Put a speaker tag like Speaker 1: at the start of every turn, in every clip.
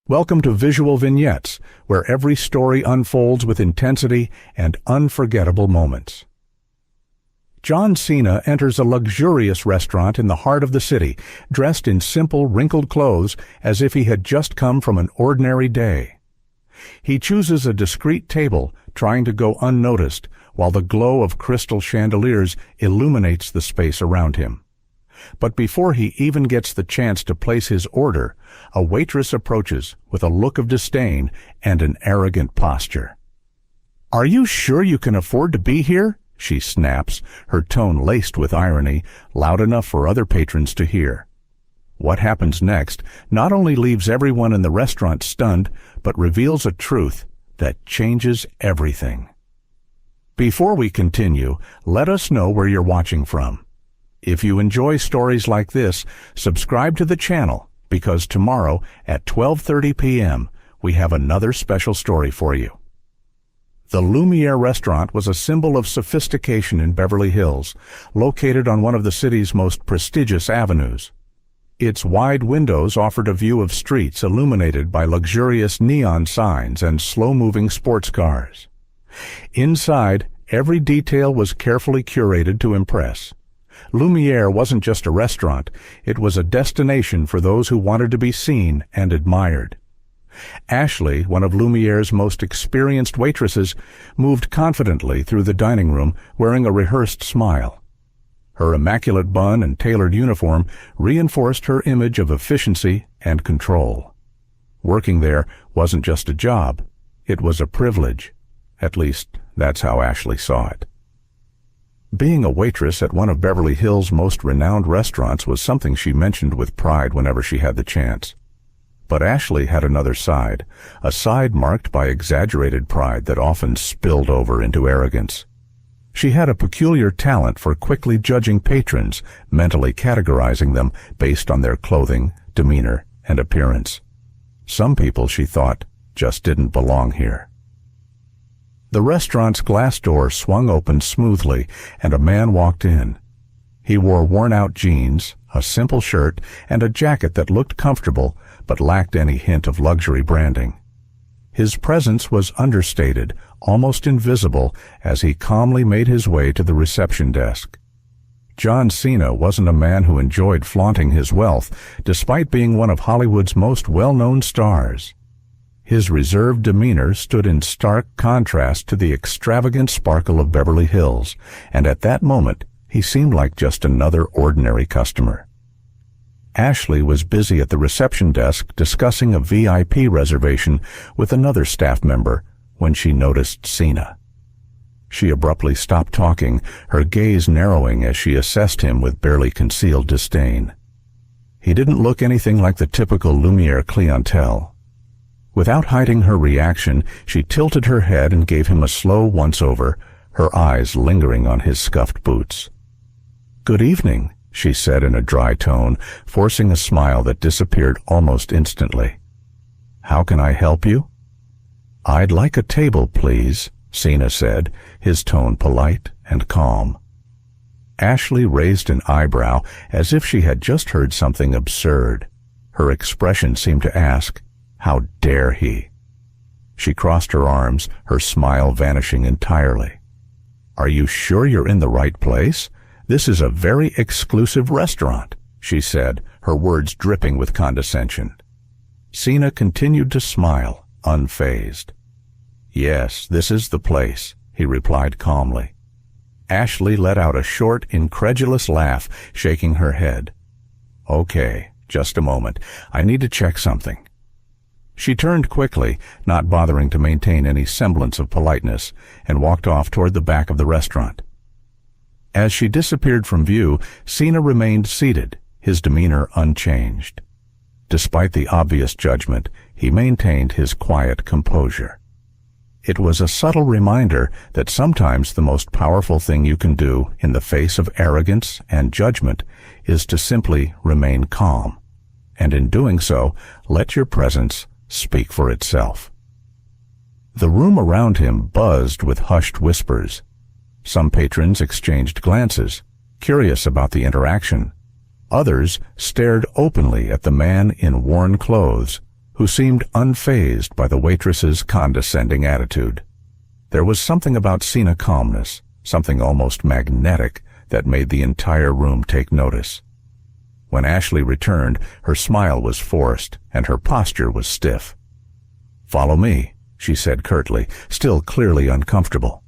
Speaker 1: Welcome to Visual Vignettes, where every story unfolds with intensity and unforgettable moments. John Cena enters a luxurious restaurant in the heart of the city, dressed in simple, wrinkled clothes as if he had just come from an ordinary day. He chooses a discreet table, trying to go unnoticed, while the glow of crystal chandeliers illuminates the space around him. But before he even gets the chance to place his order, a waitress approaches with a look of disdain and an arrogant posture. "Are you sure you can afford to be here?" she snaps, her tone laced with irony, loud enough for other patrons to hear. What happens next not only leaves everyone in the restaurant stunned, but reveals a truth that changes everything. Before we continue, let us know where you're watching from. If you enjoy stories like this, subscribe to the channel, because tomorrow at 12:30 p.m. we have another special story for you. The Lumiere restaurant was a symbol of sophistication in Beverly Hills, located on one of the city's most prestigious avenues. Its wide windows offered a view of streets illuminated by luxurious neon signs and slow-moving sports cars. Inside, every detail was carefully curated to impress. Lumiere wasn't just a restaurant, it was a destination for those who wanted to be seen and admired. Ashley, one of Lumiere's most experienced waitresses, moved confidently through the dining room wearing a rehearsed smile. Her immaculate bun and tailored uniform reinforced her image of efficiency and control. Working there wasn't just a job, it was a privilege. At least, that's how Ashley saw it. Being a waitress at one of Beverly Hills' most renowned restaurants was something she mentioned with pride whenever she had the chance. But Ashley had another side, a side marked by exaggerated pride that often spilled over into arrogance. She had a peculiar talent for quickly judging patrons, mentally categorizing them based on their clothing, demeanor, and appearance. Some people, she thought, just didn't belong here. The restaurant's glass door swung open smoothly, and a man walked in. He wore worn-out jeans, a simple shirt, and a jacket that looked comfortable but lacked any hint of luxury branding. His presence was understated, almost invisible, as he calmly made his way to the reception desk. John Cena wasn't a man who enjoyed flaunting his wealth, despite being one of Hollywood's most well-known stars. His reserved demeanor stood in stark contrast to the extravagant sparkle of Beverly Hills, and at that moment he seemed like just another ordinary customer. Ashley was busy at the reception desk discussing a VIP reservation with another staff member when she noticed Cena. She abruptly stopped talking, her gaze narrowing as she assessed him with barely concealed disdain. He didn't look anything like the typical Lumiere clientele. Without hiding her reaction, she tilted her head and gave him a slow once-over, her eyes lingering on his scuffed boots. "Good evening," she said in a dry tone, forcing a smile that disappeared almost instantly. "How can I help you?" "I'd like a table, please," Cena said, his tone polite and calm. Ashley raised an eyebrow as if she had just heard something absurd. Her expression seemed to ask, "How dare he?" She crossed her arms, her smile vanishing entirely. "Are you sure you're in the right place? This is a very exclusive restaurant," she said, her words dripping with condescension. Cena continued to smile, unfazed. "Yes, this is the place," he replied calmly. Ashley let out a short, incredulous laugh, shaking her head. "Okay, just a moment. I need to check something." She turned quickly, not bothering to maintain any semblance of politeness, and walked off toward the back of the restaurant. As she disappeared from view, Cena remained seated, his demeanor unchanged. Despite the obvious judgment, he maintained his quiet composure. It was a subtle reminder that sometimes the most powerful thing you can do in the face of arrogance and judgment is to simply remain calm, and in doing so, let your presence speak for itself. The room around him buzzed with hushed whispers. Some patrons exchanged glances, curious about the interaction. Others stared openly at the man in worn clothes, who seemed unfazed by the waitress's condescending attitude. There was something about Cena's calmness, something almost magnetic, that made the entire room take notice. When Ashley returned, her smile was forced and her posture was stiff. "Follow me," she said curtly, still clearly uncomfortable.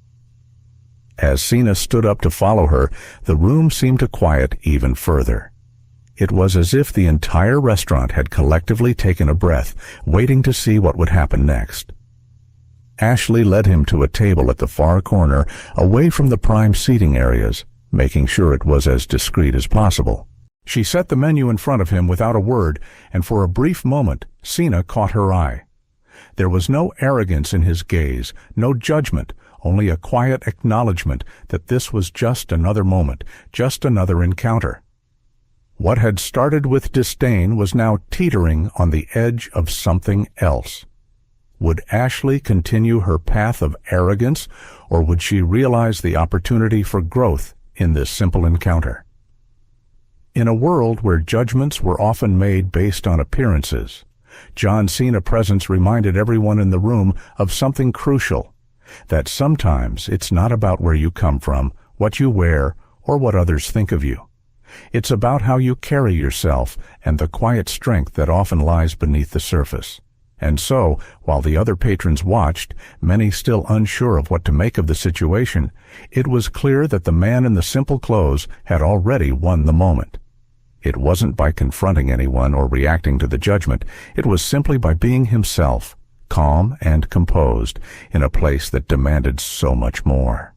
Speaker 1: As Cena stood up to follow her, the room seemed to quiet even further. It was as if the entire restaurant had collectively taken a breath, waiting to see what would happen next. Ashley led him to a table at the far corner, away from the prime seating areas, making sure it was as discreet as possible. She set the menu in front of him without a word, and for a brief moment, Cena caught her eye. There was no arrogance in his gaze, no judgment, only a quiet acknowledgement that this was just another moment, just another encounter. What had started with disdain was now teetering on the edge of something else. Would Ashley continue her path of arrogance, or would she realize the opportunity for growth in this simple encounter? In a world where judgments were often made based on appearances, John Cena's presence reminded everyone in the room of something crucial, that sometimes it's not about where you come from, what you wear, or what others think of you. It's about how you carry yourself and the quiet strength that often lies beneath the surface. And so, while the other patrons watched, many still unsure of what to make of the situation, it was clear that the man in the simple clothes had already won the moment. It wasn't by confronting anyone or reacting to the judgment. It was simply by being himself, calm and composed, in a place that demanded so much more.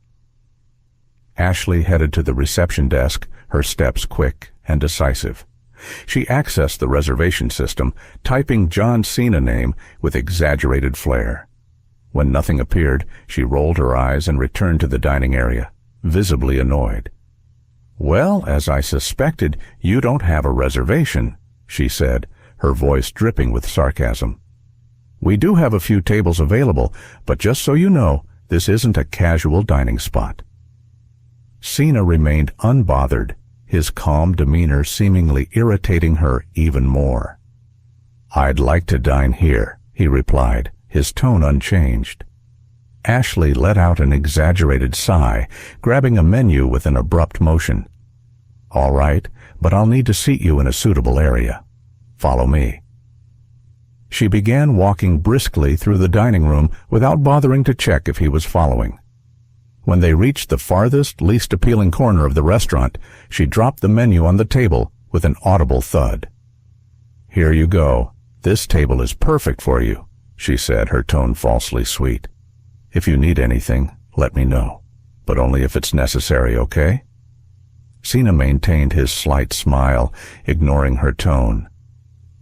Speaker 1: Ashley headed to the reception desk, her steps quick and decisive. She accessed the reservation system, typing John Cena's name with exaggerated flair. When nothing appeared, she rolled her eyes and returned to the dining area, visibly annoyed. "Well, as I suspected, you don't have a reservation," she said, her voice dripping with sarcasm. "We do have a few tables available, but just so you know, this isn't a casual dining spot." Cena remained unbothered, his calm demeanor seemingly irritating her even more. "I'd like to dine here," he replied, his tone unchanged. Ashley let out an exaggerated sigh, grabbing a menu with an abrupt motion. "All right, but I'll need to seat you in a suitable area. Follow me." She began walking briskly through the dining room without bothering to check if he was following. When they reached the farthest, least appealing corner of the restaurant, she dropped the menu on the table with an audible thud. "Here you go. This table is perfect for you," she said, her tone falsely sweet. "If you need anything, let me know, but only if it's necessary, okay?" Cena maintained his slight smile, ignoring her tone.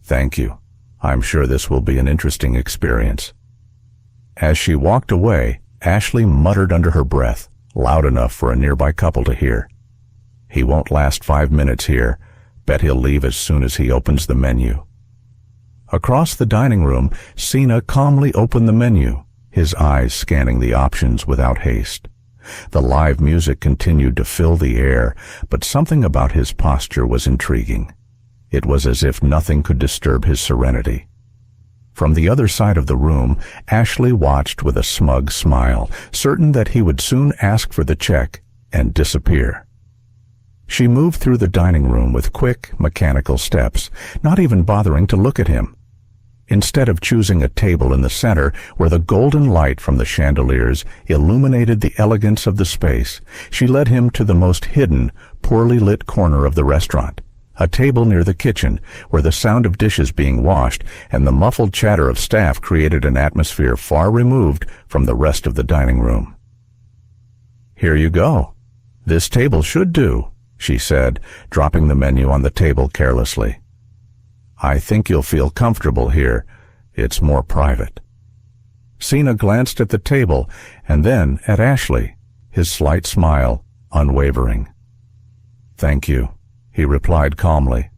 Speaker 1: "Thank you. I'm sure this will be an interesting experience." As she walked away, Ashley muttered under her breath, loud enough for a nearby couple to hear. "He won't last 5 minutes here. Bet he'll leave as soon as he opens the menu." Across the dining room, Cena calmly opened the menu, his eyes scanning the options without haste. The live music continued to fill the air, but something about his posture was intriguing. It was as if nothing could disturb his serenity. From the other side of the room, Ashley watched with a smug smile, certain that he would soon ask for the check and disappear. She moved through the dining room with quick, mechanical steps, not even bothering to look at him. Instead of choosing a table in the center where the golden light from the chandeliers illuminated the elegance of the space, she led him to the most hidden, poorly lit corner of the restaurant, a table near the kitchen where the sound of dishes being washed and the muffled chatter of staff created an atmosphere far removed from the rest of the dining room. "Here you go. This table should do," she said, dropping the menu on the table carelessly. "I think you'll feel comfortable here. It's more private." Cena glanced at the table and then at Ashley, his slight smile unwavering. "Thank you," he replied calmly.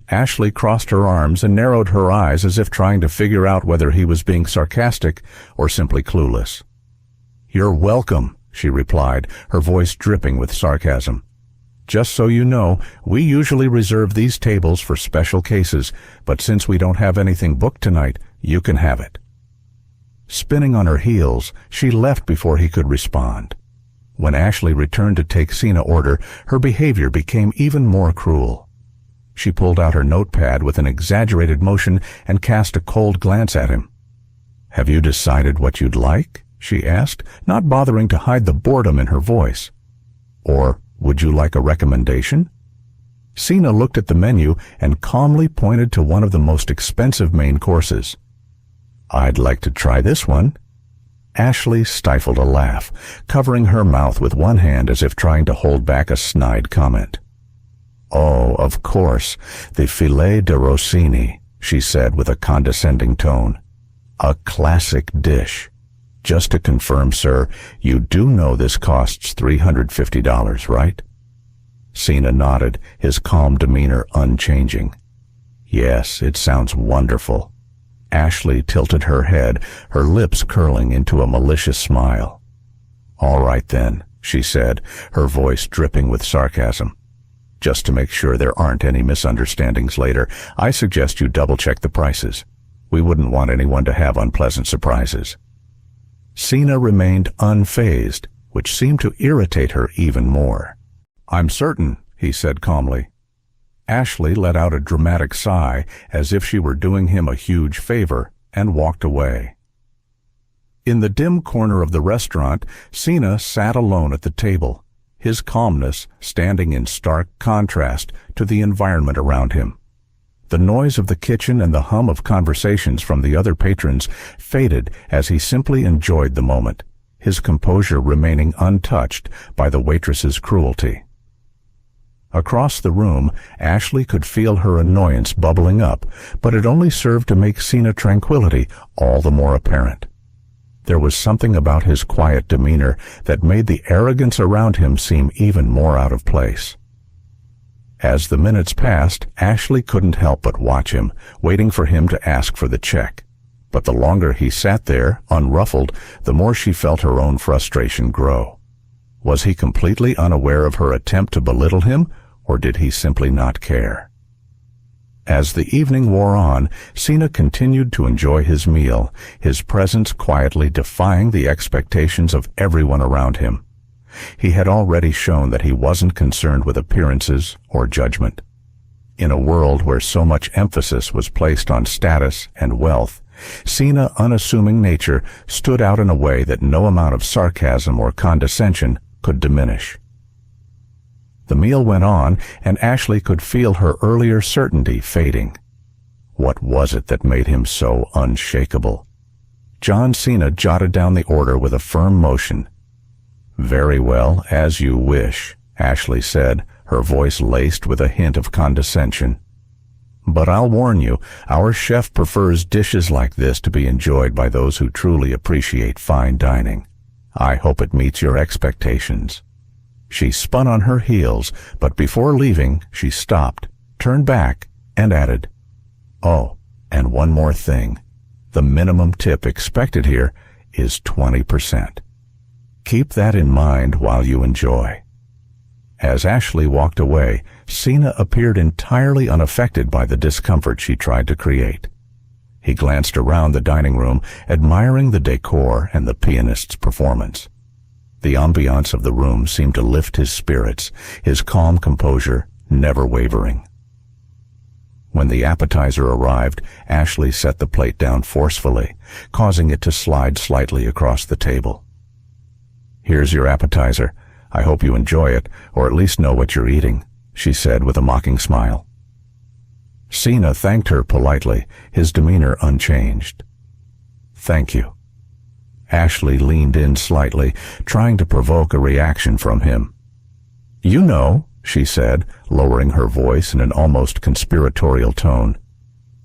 Speaker 1: Ashley crossed her arms and narrowed her eyes as if trying to figure out whether he was being sarcastic or simply clueless. "You're welcome," she replied, her voice dripping with sarcasm. Just so you know, we usually reserve these tables for special cases, but since we don't have anything booked tonight, you can have it." Spinning on her heels, she left before he could respond. When Ashley returned to take Cena's order, her behavior became even more cruel. She pulled out her notepad with an exaggerated motion and cast a cold glance at him. "Have you decided what you'd like?" she asked, not bothering to hide the boredom in her voice. "Or would you like a recommendation?" Cena looked at the menu and calmly pointed to one of the most expensive main courses. "I'd like to try this one." Ashley stifled a laugh, covering her mouth with one hand as if trying to hold back a snide comment. "Oh, of course, the filet de Rossini," she said with a condescending tone. "A classic dish. Just to confirm, sir, you do know this costs $350, right?" Cena nodded, his calm demeanor unchanging. "Yes, it sounds wonderful." Ashley tilted her head, her lips curling into a malicious smile. "All right then," she said, her voice dripping with sarcasm. "Just to make sure there aren't any misunderstandings later, I suggest you double-check the prices. We wouldn't want anyone to have unpleasant surprises." Cena remained unfazed, which seemed to irritate her even more. "I'm certain," he said calmly. Ashley let out a dramatic sigh, as if she were doing him a huge favor, and walked away. In the dim corner of the restaurant, Cena sat alone at the table, his calmness standing in stark contrast to the environment around him. The noise of the kitchen and the hum of conversations from the other patrons faded as he simply enjoyed the moment, his composure remaining untouched by the waitress's cruelty. Across the room, Ashley could feel her annoyance bubbling up, but it only served to make Cena's tranquility all the more apparent. There was something about his quiet demeanor that made the arrogance around him seem even more out of place. As the minutes passed, Ashley couldn't help but watch him, waiting for him to ask for the check. But the longer he sat there, unruffled, the more she felt her own frustration grow. Was he completely unaware of her attempt to belittle him, or did he simply not care? As the evening wore on, Cena continued to enjoy his meal, his presence quietly defying the expectations of everyone around him. He had already shown that he wasn't concerned with appearances or judgment. In a world where so much emphasis was placed on status and wealth, Cena's unassuming nature stood out in a way that no amount of sarcasm or condescension could diminish. The meal went on, and Ashley could feel her earlier certainty fading. What was it that made him so unshakable? John Cena jotted down the order with a firm motion. "Very well, as you wish," Ashley said, her voice laced with a hint of condescension. "But I'll warn you, our chef prefers dishes like this to be enjoyed by those who truly appreciate fine dining. I hope it meets your expectations." She spun on her heels, but before leaving, she stopped, turned back, and added, "Oh, and one more thing. The minimum tip expected here is 20%. Keep that in mind while you enjoy." As Ashley walked away, Cena appeared entirely unaffected by the discomfort she tried to create. He glanced around the dining room, admiring the decor and the pianist's performance. The ambiance of the room seemed to lift his spirits, his calm composure never wavering. When the appetizer arrived, Ashley set the plate down forcefully, causing it to slide slightly across the table. "Here's your appetizer. I hope you enjoy it, or at least know what you're eating," she said with a mocking smile. Cena thanked her politely, his demeanor unchanged. "Thank you." Ashley leaned in slightly, trying to provoke a reaction from him. "You know," she said, lowering her voice in an almost conspiratorial tone,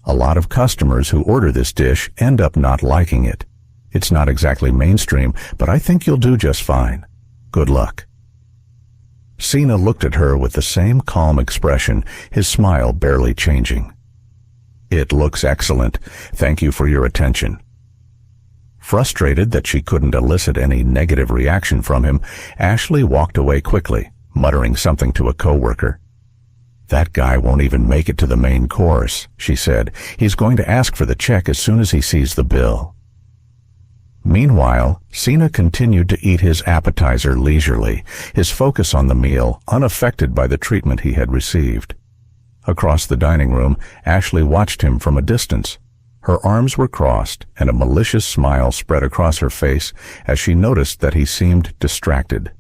Speaker 1: "a lot of customers who order this dish end up not liking it. It's not exactly mainstream, but I think you'll do just fine. Good luck." Cena looked at her with the same calm expression, his smile barely changing. "It looks excellent. Thank you for your attention." Frustrated that she couldn't elicit any negative reaction from him, Ashley walked away quickly, muttering something to a coworker. "That guy won't even make it to the main course," she said. "He's going to ask for the check as soon as he sees the bill." Meanwhile, Cena continued to eat his appetizer leisurely, his focus on the meal unaffected by the treatment he had received. Across the dining room, Ashley watched him from a distance. Her arms were crossed, and a malicious smile spread across her face as she noticed that he seemed distracted.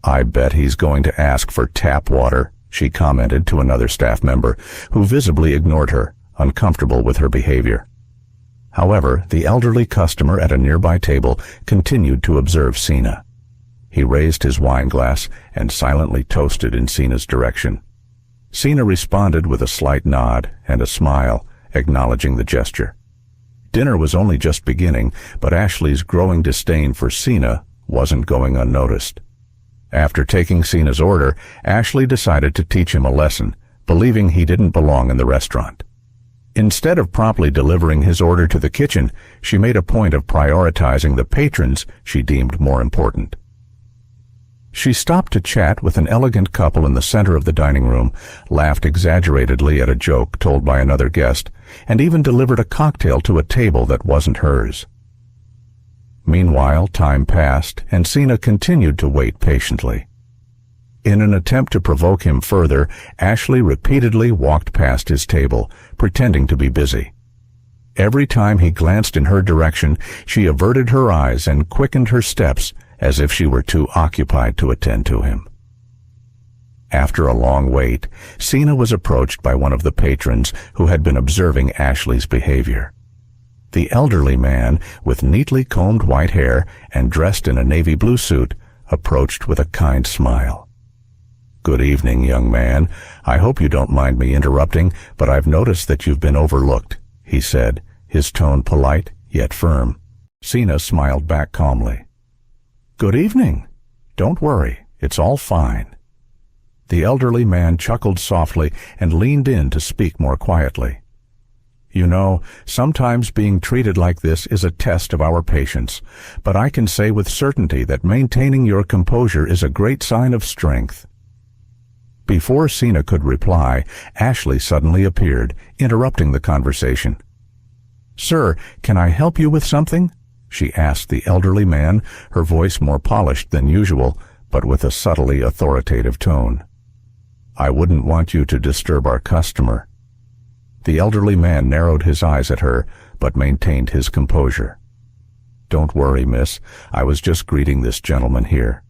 Speaker 1: "I bet he's going to ask for tap water," she commented to another staff member, who visibly ignored her, uncomfortable with her behavior. However, the elderly customer at a nearby table continued to observe Cena. He raised his wine glass and silently toasted in Cena's direction. Cena responded with a slight nod and a smile, acknowledging the gesture. Dinner was only just beginning, but Ashley's growing disdain for Cena wasn't going unnoticed. After taking Cena's order, Ashley decided to teach him a lesson, believing he didn't belong in the restaurant. Instead of promptly delivering his order to the kitchen, she made a point of prioritizing the patrons she deemed more important. She stopped to chat with an elegant couple in the center of the dining room, laughed exaggeratedly at a joke told by another guest, and even delivered a cocktail to a table that wasn't hers. Meanwhile, time passed, and Cena continued to wait patiently. In an attempt to provoke him further, Ashley repeatedly walked past his table, pretending to be busy. Every time he glanced in her direction, she averted her eyes and quickened her steps, as if she were too occupied to attend to him. After a long wait, Cena was approached by one of the patrons who had been observing Ashley's behavior. The elderly man, with neatly combed white hair and dressed in a navy blue suit, approached with a kind smile. "Good evening, young man. I hope you don't mind me interrupting, but I've noticed that you've been overlooked," he said, his tone polite yet firm. Cena smiled back calmly. "Good evening. Don't worry, it's all fine." The elderly man chuckled softly and leaned in to speak more quietly. "You know, sometimes being treated like this is a test of our patience, but I can say with certainty that maintaining your composure is a great sign of strength." Before Cena could reply, Ashley suddenly appeared, interrupting the conversation. "Sir, can I help you with something?" she asked the elderly man, her voice more polished than usual, but with a subtly authoritative tone. "I wouldn't want you to disturb our customer." The elderly man narrowed his eyes at her, but maintained his composure. "Don't worry, miss. I was just greeting this gentleman here.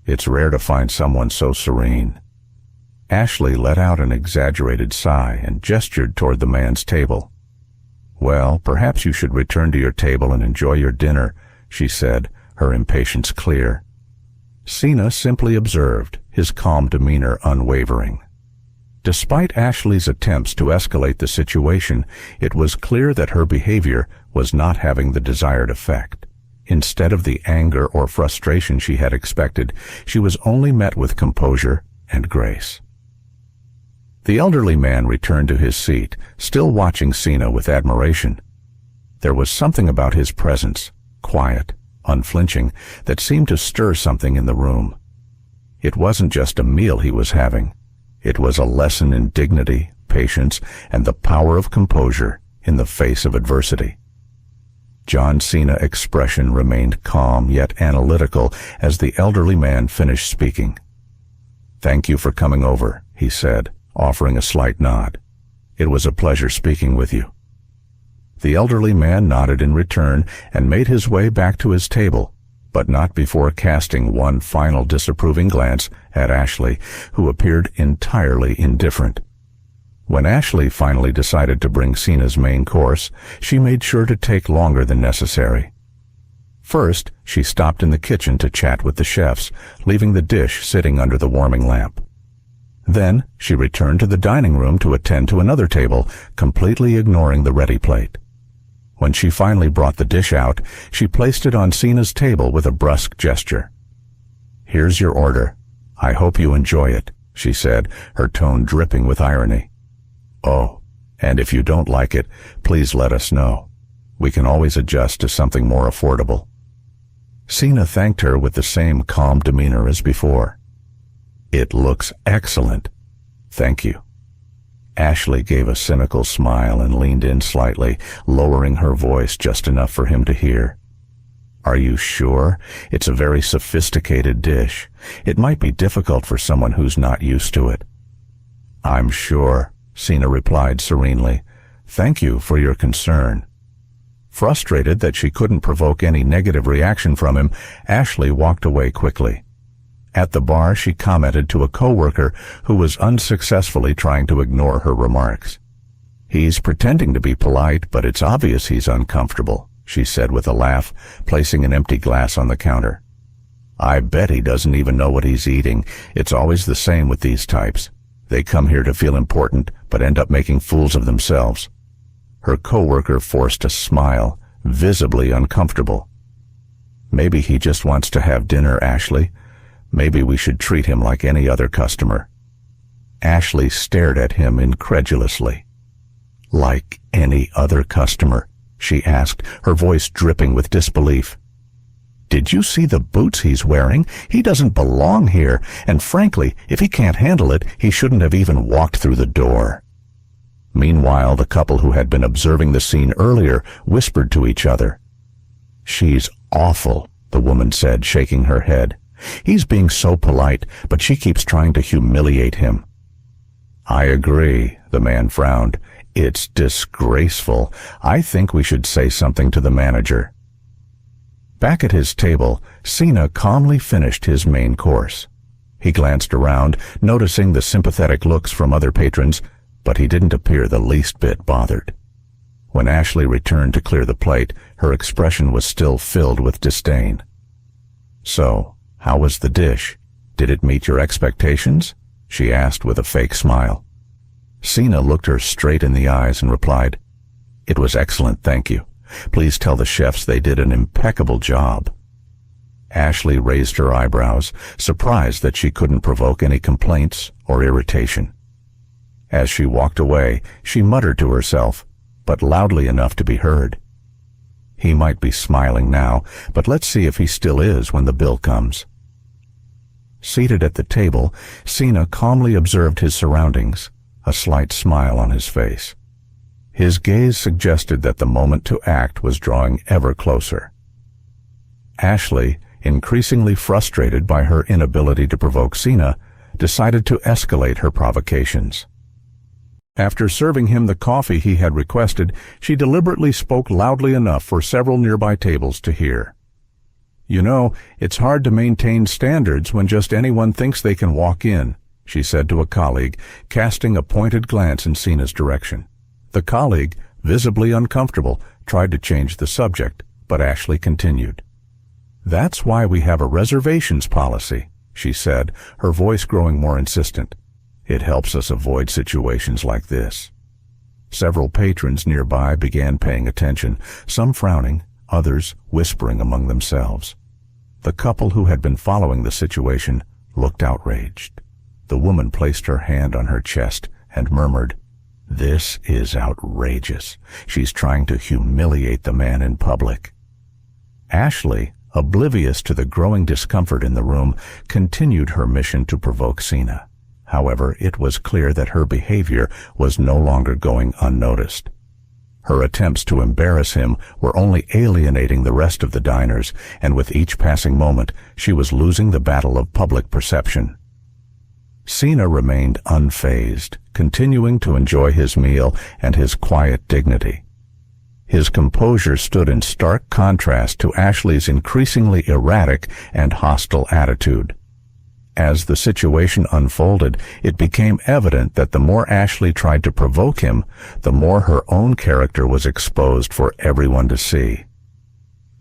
Speaker 1: It's rare to find someone so serene." Ashley let out an exaggerated sigh and gestured toward the man's table. "Well, perhaps you should return to your table and enjoy your dinner," she said, her impatience clear. Cena simply observed, his calm demeanor unwavering. Despite Ashley's attempts to escalate the situation, it was clear that her behavior was not having the desired effect. Instead of the anger or frustration she had expected, she was only met with composure and grace. The elderly man returned to his seat, still watching Cena with admiration. There was something about his presence, quiet, unflinching, that seemed to stir something in the room. It wasn't just a meal he was having. It was a lesson in dignity, patience, and the power of composure in the face of adversity. John Cena's expression remained calm yet analytical as the elderly man finished speaking. "Thank you for coming over," he said, offering a slight nod. "It was a pleasure speaking with you." The elderly man nodded in return and made his way back to his table, but not before casting one final disapproving glance at Ashley, who appeared entirely indifferent. When Ashley finally decided to bring Cena's main course, she made sure to take longer than necessary. First, she stopped in the kitchen to chat with the chefs, leaving the dish sitting under the warming lamp. Then, she returned to the dining room to attend to another table, completely ignoring the ready plate. When she finally brought the dish out, she placed it on Cena's table with a brusque gesture. "Here's your order. I hope you enjoy it," she said, her tone dripping with irony. "Oh, and if you don't like it, please let us know. We can always adjust to something more affordable." Cena thanked her with the same calm demeanor as before. "It looks excellent." "Thank you." Ashley gave a cynical smile and leaned in slightly, lowering her voice just enough for him to hear. "Are you sure? It's a very sophisticated dish. It might be difficult for someone who's not used to it." "I'm sure," Cena replied serenely. "Thank you for your concern." Frustrated that she couldn't provoke any negative reaction from him, Ashley walked away quickly. At the bar, she commented to a coworker who was unsuccessfully trying to ignore her remarks. "He's pretending to be polite, but it's obvious he's uncomfortable," she said with a laugh, placing an empty glass on the counter. "I bet he doesn't even know what he's eating. It's always the same with these types. They come here to feel important, but end up making fools of themselves." Her coworker forced a smile, visibly uncomfortable. "Maybe he just wants to have dinner, Ashley. Maybe we should treat him like any other customer." Ashley stared at him incredulously. "Like any other customer?" she asked, her voice dripping with disbelief. "Did you see the boots he's wearing? He doesn't belong here, and frankly, if he can't handle it, he shouldn't have even walked through the door." Meanwhile, the couple who had been observing the scene earlier whispered to each other. "She's awful," the woman said, shaking her head. "He's being so polite, but she keeps trying to humiliate him." "I agree," the man frowned. "It's disgraceful. I think we should say something to the manager." Back at his table, Cena calmly finished his main course. He glanced around, noticing the sympathetic looks from other patrons, but he didn't appear the least bit bothered. When Ashley returned to clear the plate, her expression was still filled with disdain. "So, how was the dish? Did it meet your expectations?" she asked with a fake smile. Cena looked her straight in the eyes and replied, "It was excellent, thank you. Please tell the chefs they did an impeccable job." Ashley raised her eyebrows, surprised that she couldn't provoke any complaints or irritation. As she walked away, she muttered to herself, but loudly enough to be heard, "He might be smiling now, but let's see if he still is when the bill comes." Seated at the table, Cena calmly observed his surroundings, a slight smile on his face. His gaze suggested that the moment to act was drawing ever closer. Ashley, increasingly frustrated by her inability to provoke Cena, decided to escalate her provocations. After serving him the coffee he had requested, she deliberately spoke loudly enough for several nearby tables to hear. "You know, it's hard to maintain standards when just anyone thinks they can walk in," she said to a colleague, casting a pointed glance in Cena's direction. The colleague, visibly uncomfortable, tried to change the subject, but Ashley continued. "That's why we have a reservations policy," she said, her voice growing more insistent. "It helps us avoid situations like this." Several patrons nearby began paying attention, some frowning, others whispering among themselves. The couple who had been following the situation looked outraged. The woman placed her hand on her chest and murmured, "This is outrageous. She's trying to humiliate the man in public." Ashley, oblivious to the growing discomfort in the room, continued her mission to provoke Cena. However, it was clear that her behavior was no longer going unnoticed. Her attempts to embarrass him were only alienating the rest of the diners, and with each passing moment, she was losing the battle of public perception. Cena remained unfazed, continuing to enjoy his meal and his quiet dignity. His composure stood in stark contrast to Ashley's increasingly erratic and hostile attitude. As the situation unfolded, it became evident that the more Ashley tried to provoke him, the more her own character was exposed for everyone to see.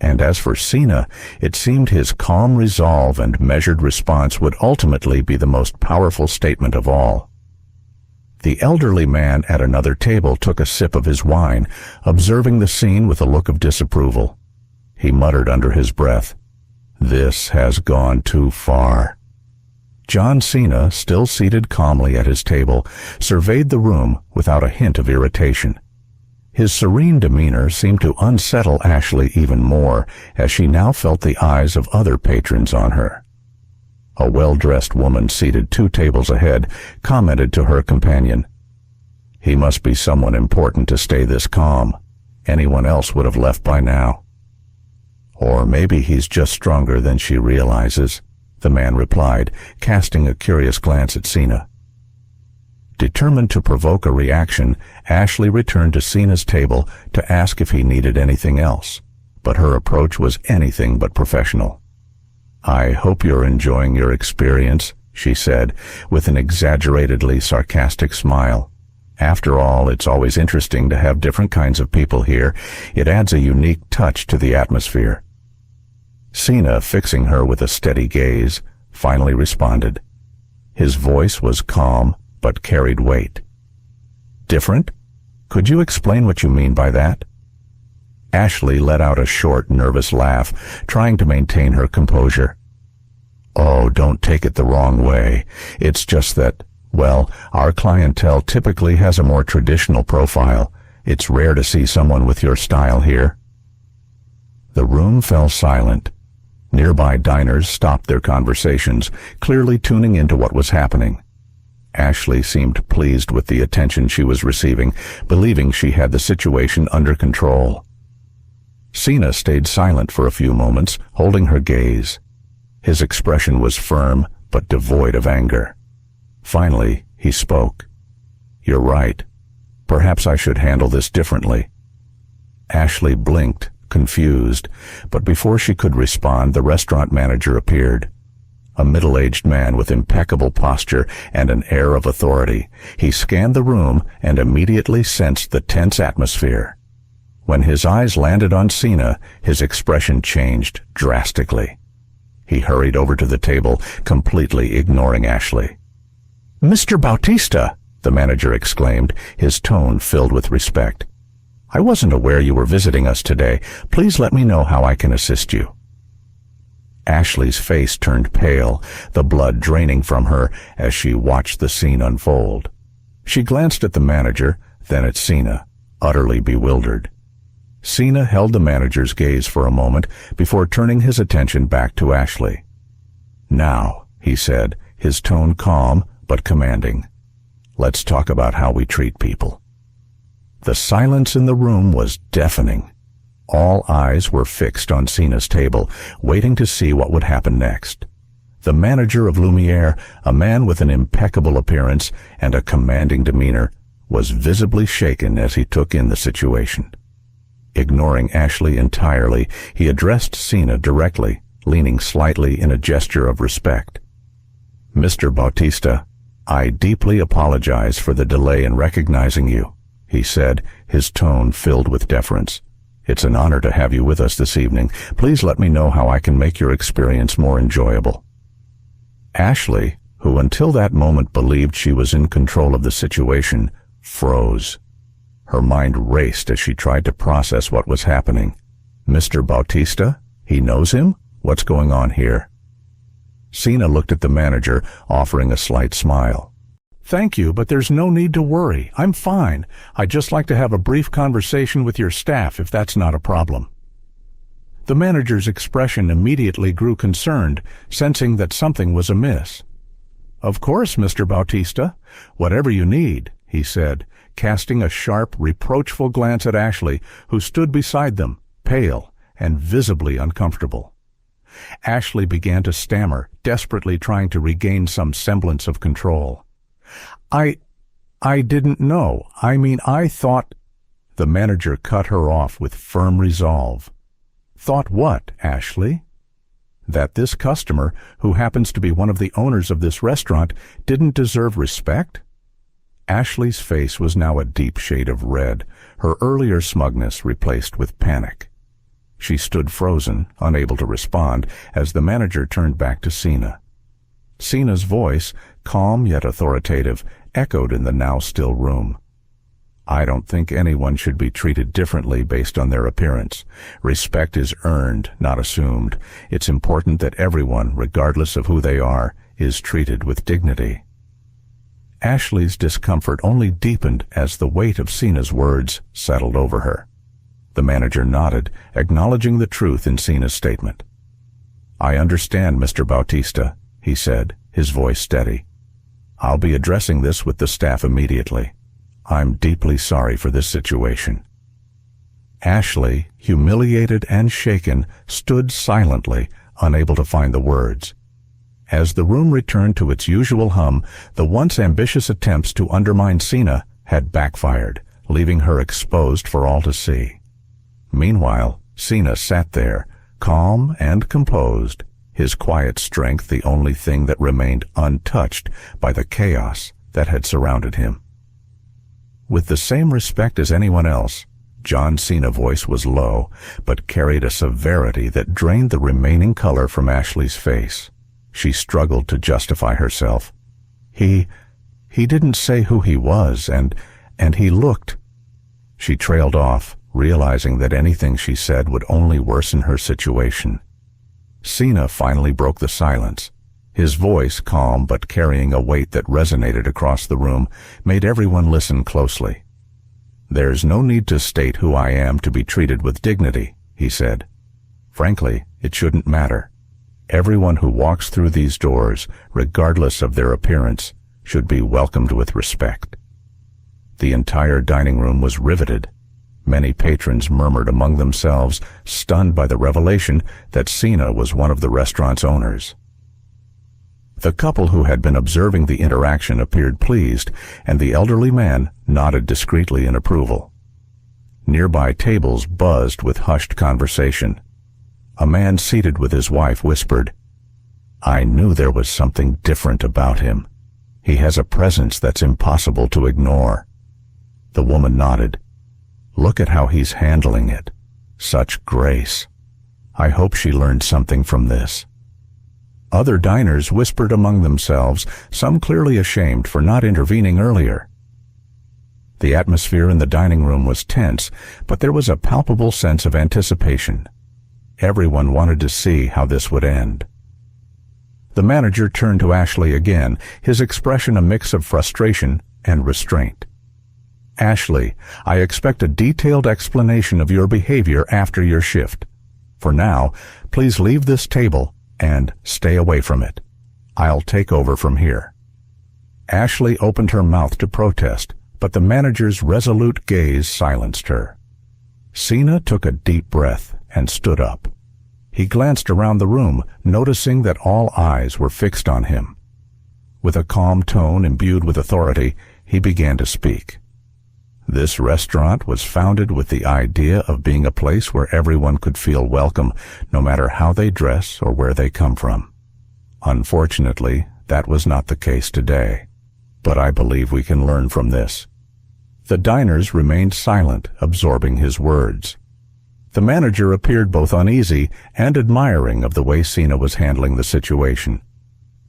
Speaker 1: And as for Cena, it seemed his calm resolve and measured response would ultimately be the most powerful statement of all. The elderly man at another table took a sip of his wine, observing the scene with a look of disapproval. He muttered under his breath, "This has gone too far." John Cena, still seated calmly at his table, surveyed the room without a hint of irritation. His serene demeanor seemed to unsettle Ashley even more, as she now felt the eyes of other patrons on her. A well-dressed woman seated 2 tables ahead commented to her companion, "He must be someone important to stay this calm. Anyone else would have left by now." "Or maybe he's just stronger than she realizes," the man replied, casting a curious glance at Cena. Determined to provoke a reaction, Ashley returned to Cena's table to ask if he needed anything else, but her approach was anything but professional. "I hope you're enjoying your experience," she said, with an exaggeratedly sarcastic smile. "After all, it's always interesting to have different kinds of people here. It adds a unique touch to the atmosphere." Cena, fixing her with a steady gaze, finally responded. His voice was calm, but carried weight. "Different? Could you explain what you mean by that?" Ashley let out a short, nervous laugh, trying to maintain her composure. "Oh, don't take it the wrong way. It's just that, well, our clientele typically has a more traditional profile. It's rare to see someone with your style here." The room fell silent. Nearby diners stopped their conversations, clearly tuning into what was happening. Ashley seemed pleased with the attention she was receiving, believing she had the situation under control. Cena stayed silent for a few moments, holding her gaze. His expression was firm, but devoid of anger. Finally, he spoke. "You're right. Perhaps I should handle this differently." Ashley blinked, confused, but before she could respond, the restaurant manager appeared. A middle-aged man with impeccable posture and an air of authority. He scanned the room and immediately sensed the tense atmosphere. When his eyes landed on Cena, his expression changed drastically. He hurried over to the table, completely ignoring Ashley. "Mr. Bautista!" the manager exclaimed, his tone filled with respect. "I wasn't aware you were visiting us today. Please let me know how I can assist you." Ashley's face turned pale, the blood draining from her as she watched the scene unfold. She glanced at the manager, then at Cena, utterly bewildered. Cena held the manager's gaze for a moment before turning his attention back to Ashley. "Now," he said, his tone calm but commanding, "let's talk about how we treat people." The silence in the room was deafening. All eyes were fixed on Cena's table, waiting to see what would happen next. The manager of Lumiere, a man with an impeccable appearance and a commanding demeanor, was visibly shaken as he took in the situation. Ignoring Ashley entirely, he addressed Cena directly, leaning slightly in a gesture of respect. "Mr. Bautista, I deeply apologize for the delay in recognizing you," he said, his tone filled with deference. "It's an honor to have you with us this evening. Please let me know how I can make your experience more enjoyable." Ashley, who until that moment believed she was in control of the situation, froze. Her mind raced as she tried to process what was happening. "Mr. Bautista? He knows him? What's going on here?" Cena looked at the manager, offering a slight smile. "Thank you, but there's no need to worry. I'm fine. I'd just like to have a brief conversation with your staff, if that's not a problem." The manager's expression immediately grew concerned, sensing that something was amiss. "Of course, Mr. Bautista. Whatever you need," he said, casting a sharp, reproachful glance at Ashley, who stood beside them, pale and visibly uncomfortable. Ashley began to stammer, desperately trying to regain some semblance of control. I didn't know. I thought—" The manager cut her off with firm resolve. "Thought what, Ashley?" "That this customer, who happens to be one of the owners of this restaurant, didn't deserve respect?" Ashley's face was now a deep shade of red, her earlier smugness replaced with panic. She stood frozen, unable to respond, as the manager turned back to Cena. Cena's voice, calm yet authoritative, echoed in the now still room. "I don't think anyone should be treated differently based on their appearance. Respect is earned, not assumed. It's important that everyone, regardless of who they are, is treated with dignity." Ashley's discomfort only deepened as the weight of Cena's words settled over her. The manager nodded, acknowledging the truth in Cena's statement. "I understand, Mr. Bautista. he said, his voice steady. "I'll be addressing this with the staff immediately. I'm deeply sorry for this situation." Ashley, humiliated and shaken, stood silently, unable to find the words. As the room returned to its usual hum, the once ambitious attempts to undermine Cena had backfired, leaving her exposed for all to see. Meanwhile, Cena sat there, calm and composed, his quiet strength the only thing that remained untouched by the chaos that had surrounded him. With the same respect as anyone else, John Cena's voice was low, but carried a severity that drained the remaining color from Ashley's face. She struggled to justify herself. He didn't say who he was, and he looked. She trailed off, realizing that anything she said would only worsen her situation. Cena finally broke the silence. His voice, calm but carrying a weight that resonated across the room, made everyone listen closely. "There's no need to state who I am to be treated with dignity," he said. "Frankly, it shouldn't matter. Everyone who walks through these doors, regardless of their appearance, should be welcomed with respect." The entire dining room was riveted. Many patrons murmured among themselves, stunned by the revelation that Cena was one of the restaurant's owners. The couple who had been observing the interaction appeared pleased, and the elderly man nodded discreetly in approval. Nearby tables buzzed with hushed conversation. A man seated with his wife whispered, "I knew there was something different about him. He has a presence that's impossible to ignore." The woman nodded. "Look at how he's handling it. Such grace. I hope she learned something from this." Other diners whispered among themselves, some clearly ashamed for not intervening earlier. The atmosphere in the dining room was tense, but there was a palpable sense of anticipation. Everyone wanted to see how this would end. The manager turned to Ashley again, his expression a mix of frustration and restraint. "Ashley, I expect a detailed explanation of your behavior after your shift. For now, please leave this table and stay away from it. I'll take over from here." Ashley opened her mouth to protest, but the manager's resolute gaze silenced her. Cena took a deep breath and stood up. He glanced around the room, noticing that all eyes were fixed on him. With a calm tone imbued with authority, he began to speak. This restaurant was founded with the idea of being a place where everyone could feel welcome, no matter how they dress or where they come from. Unfortunately, that was not the case today. But I believe we can learn from this. The diners remained silent, absorbing his words. The manager appeared both uneasy and admiring of the way Cena was handling the situation.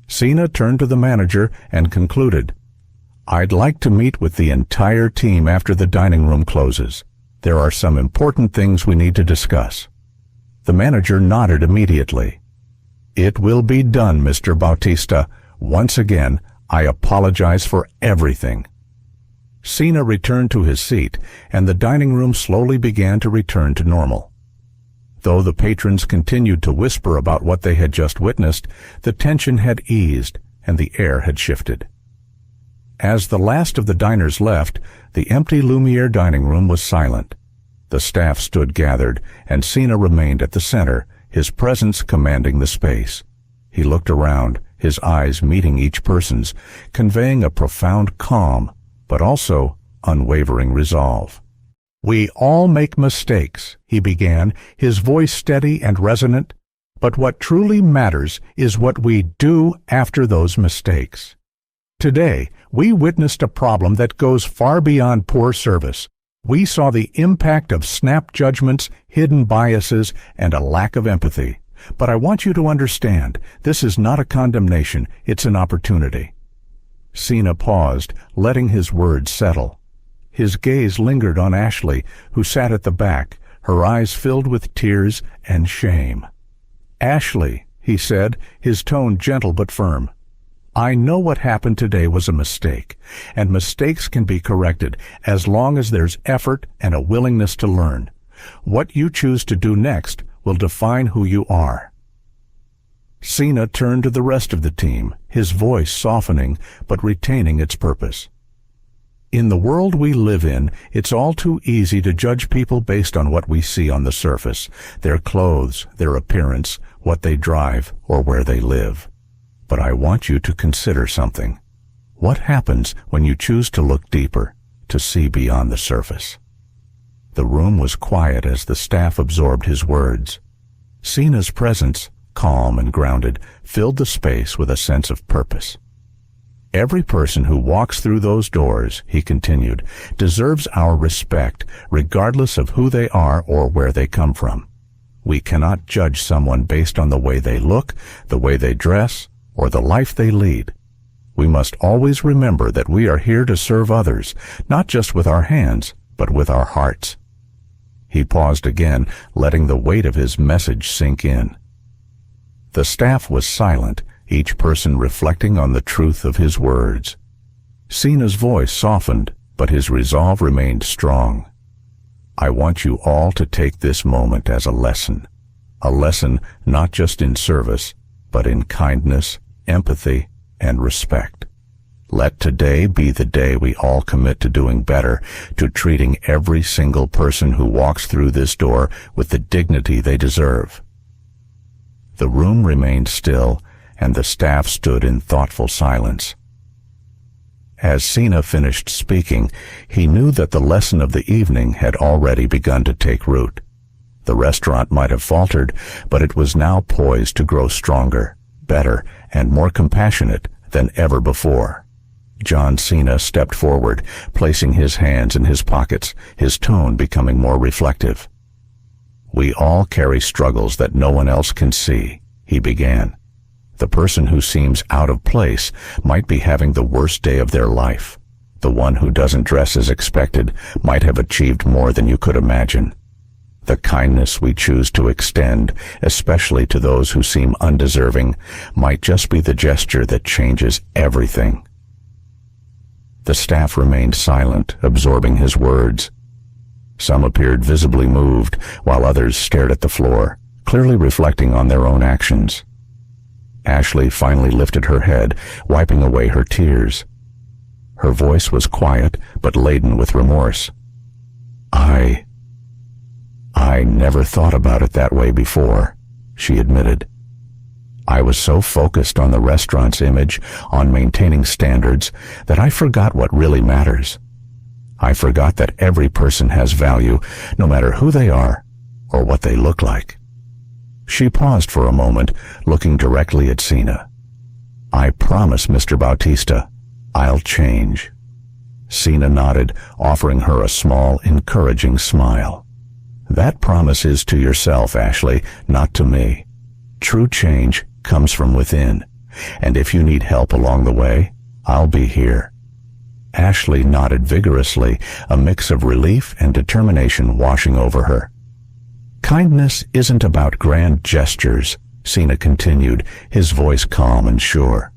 Speaker 1: Cena turned to the manager and concluded, "I'd like to meet with the entire team after the dining room closes. There are some important things we need to discuss." The manager nodded immediately. "It will be done, Mr. Bautista. Once again, I apologize for everything." Cena returned to his seat, and the dining room slowly began to return to normal. Though the patrons continued to whisper about what they had just witnessed, the tension had eased and the air had shifted. As the last of the diners left, the empty Lumiere dining room was silent. The staff stood gathered, and Cena remained at the center, his presence commanding the space. He looked around, his eyes meeting each person's, conveying a profound calm, but also unwavering resolve. "We all make mistakes," he began, his voice steady and resonant, "but what truly matters is what we do after those mistakes. Today, we witnessed a problem that goes far beyond poor service. We saw the impact of snap judgments, hidden biases, and a lack of empathy. But I want you to understand, this is not a condemnation, it's an opportunity." Cena paused, letting his words settle. His gaze lingered on Ashley, who sat at the back, her eyes filled with tears and shame. "Ashley," he said, his tone gentle but firm, "I know what happened today was a mistake, and mistakes can be corrected as long as there's effort and a willingness to learn. What you choose to do next will define who you are." Cena turned to the rest of the team, his voice softening but retaining its purpose. In the world we live in, it's all too easy to judge people based on what we see on the surface, their clothes, their appearance, what they drive, or where they live. But I want you to consider something. What happens when you choose to look deeper, to see beyond the surface? The room was quiet as the staff absorbed his words. Cena's presence, calm and grounded, filled the space with a sense of purpose. Every person who walks through those doors, he continued, deserves our respect, regardless of who they are or where they come from. We cannot judge someone based on the way they look, the way they dress, or the life they lead. We must always remember that we are here to serve others, not just with our hands, but with our hearts. He paused again, letting the weight of his message sink in. The staff was silent, each person reflecting on the truth of his words. Cena's voice softened, but his resolve remained strong. I want you all to take this moment as a lesson not just in service, but in kindness, empathy, and respect. Let today be the day we all commit to doing better, to treating every single person who walks through this door with the dignity they deserve. The room remained still, and the staff stood in thoughtful silence. As Cena finished speaking, he knew that the lesson of the evening had already begun to take root. The restaurant might have faltered, but it was now poised to grow stronger, better, and more compassionate than ever before. John Cena stepped forward, placing his hands in his pockets, his tone becoming more reflective. We all carry struggles that no one else can see, he began. The person who seems out of place might be having the worst day of their life. The one who doesn't dress as expected might have achieved more than you could imagine. The kindness we choose to extend, especially to those who seem undeserving, might just be the gesture that changes everything. The staff remained silent, absorbing his words. Some appeared visibly moved, while others stared at the floor, clearly reflecting on their own actions. Ashley finally lifted her head, wiping away her tears. Her voice was quiet, but laden with remorse. I never thought about it that way before, she admitted. I was so focused on the restaurant's image, on maintaining standards, that I forgot what really matters. I forgot that every person has value, no matter who they are or what they look like. She paused for a moment, looking directly at Cena. I promise, Mr. Bautista, I'll change. Cena nodded, offering her a small, encouraging smile. That promise is to yourself, Ashley, not to me. True change comes from within, and if you need help along the way, I'll be here. Ashley nodded vigorously, a mix of relief and determination washing over her. Kindness isn't about grand gestures, Cena continued, his voice calm and sure.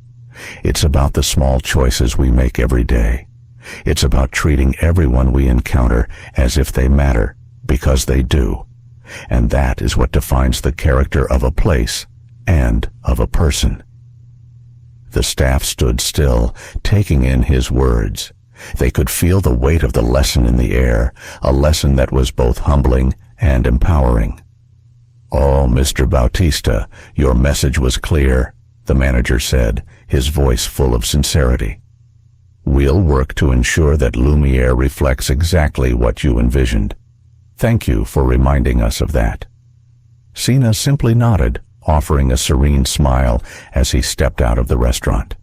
Speaker 1: It's about the small choices we make every day. It's about treating everyone we encounter as if they matter, because they do. And that is what defines the character of a place and of a person. The staff stood still, taking in his words. They could feel the weight of the lesson in the air, a lesson that was both humbling and empowering. Oh, Mr. Bautista, your message was clear, the manager said, his voice full of sincerity. We'll work to ensure that Lumiere reflects exactly what you envisioned. Thank you for reminding us of that. Cena simply nodded, offering a serene smile as he stepped out of the restaurant.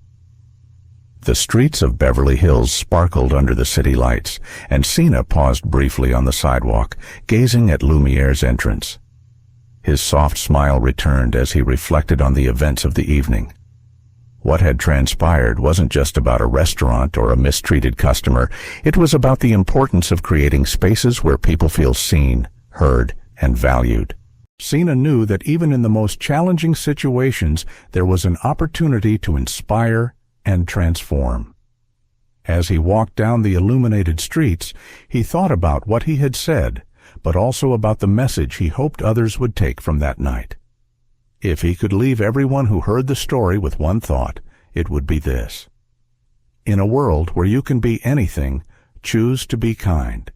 Speaker 1: The streets of Beverly Hills sparkled under the city lights, and Cena paused briefly on the sidewalk, gazing at Lumiere's entrance. His soft smile returned as he reflected on the events of the evening. What had transpired wasn't just about a restaurant or a mistreated customer. It was about the importance of creating spaces where people feel seen, heard, and valued. Cena knew that even in the most challenging situations, there was an opportunity to inspire and transform. As he walked down the illuminated streets, he thought about what he had said, but also about the message he hoped others would take from that night. If he could leave everyone who heard the story with one thought, it would be this: in a world where you can be anything, choose to be kind.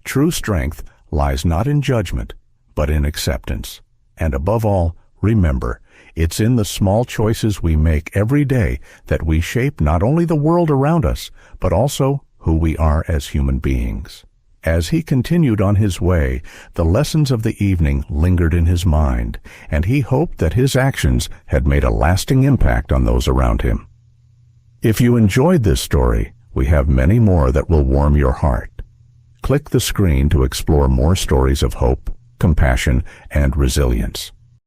Speaker 1: True strength lies not in judgment, but in acceptance. And above all, remember, it's in the small choices we make every day that we shape not only the world around us, but also who we are as human beings. As he continued on his way, the lessons of the evening lingered in his mind, and he hoped that his actions had made a lasting impact on those around him. If you enjoyed this story, we have many more that will warm your heart. Click the screen to explore more stories of hope, compassion, and resilience.